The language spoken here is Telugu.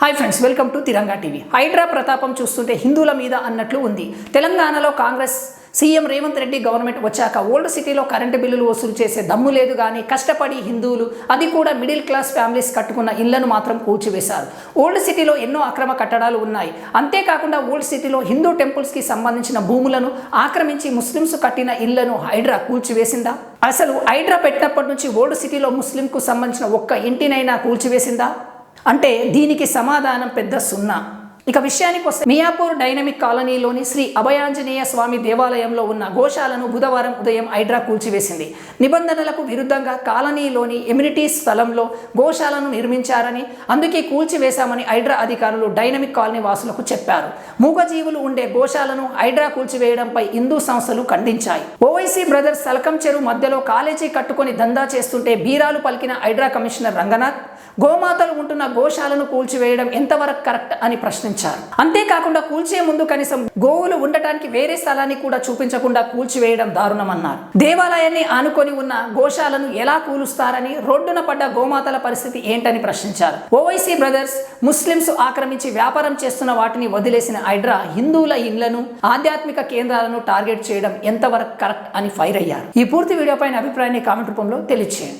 Hi friends, welcome to Tiranga TV. Hydraa ప్రతాపం చూస్తుంటే హిందువుల మీద అన్నట్లు ఉంది. తెలంగాణలో కాంగ్రెస్ సీఎం రేవంత్ రెడ్డి గవర్నమెంట్ వచ్చాక ఓల్డ్ సిటీలో కరెంటు బిల్లులు వసూలు చేసే దమ్ము లేదు, కానీ కష్టపడి హిందువులు, అది కూడా మిడిల్ క్లాస్ ఫ్యామిలీస్ కట్టుకున్న ఇళ్లను మాత్రం కూల్చివేశారు. ఓల్డ్ సిటీలో ఎన్నో అక్రమ కట్టడాలు ఉన్నాయి. అంతేకాకుండా ఓల్డ్ సిటీలో హిందూ టెంపుల్స్కి సంబంధించిన భూములను ఆక్రమించి ముస్లిమ్స్ కట్టిన ఇళ్లను హైడ్రా కూల్చివేసిందా? అసలు హైడ్రా పెట్టినప్పటి నుంచి ఓల్డ్ సిటీలో ముస్లింకు సంబంధించిన ఒక్క ఇంటినైనా కూల్చివేసిందా అంటే దీనికి సమాధానం పెద్ద సున్నా. ఇక విషయానికి వస్తే మియాపూర్ డైనమిక్ కాలనీలోని శ్రీ అభయాంజనేయ స్వామి దేవాలయంలో ఉన్న గోశాలను బుధవారం ఉదయం హైడ్రా కూల్చివేసింది. నిబంధనలకు విరుద్ధంగా కాలనీలోని ఎమ్యూనిటీస్ స్థలంలో గోశాలను నిర్మించారని, అందుకే కూల్చివేశామని హైడ్రా అధికారులు డైనమిక్ కాలనీ వాసులకు చెప్పారు. మూగజీవులు ఉండే గోశాలను హైడ్రా కూల్చివేయడంపై హిందూ సంస్థలు ఖండించాయి. ఓవైసీ బ్రదర్స్ సలకం చెరువు మధ్యలో కాలేజీ కట్టుకొని దందా చేస్తుంటే బీరాలు పలికిన హైడ్రా కమిషనర్ రంగనాథ్ గోమాతలు ఉంటున్న గోశాలను కూల్చివేయడం ఎంతవరకు కరెక్ట్ అని ప్రశ్నించారు. అంతేకాకుండా కూల్చే ముందు కనీసం గోవులు ఉండటానికి వేరే స్థలాన్ని కూడా చూపించకుండా కూల్చివేయడం దారుణమన్నారు. దేవాలయాన్ని ఆనుకొని ఉన్న గోశాలను ఎలా కూలుస్తారని, రోడ్డున పడ్డ గోమాతల పరిస్థితి ఏంటని ప్రశ్నించారు. ఓవైసీ బ్రదర్స్ ముస్లింస్ ఆక్రమించి వ్యాపారం చేస్తున్న వాటిని వదిలేసిన హైడ్రా హిందువుల ఇళ్లను, ఆధ్యాత్మిక కేంద్రాలను టార్గెట్ చేయడం ఎంతవరకు కరెక్ట్ అని ఫైర్ అయ్యారు. ఈ పూర్తి వీడియో పైన అభిప్రాయాన్ని కామెంట్ రూపంలో తెలియజేయండి.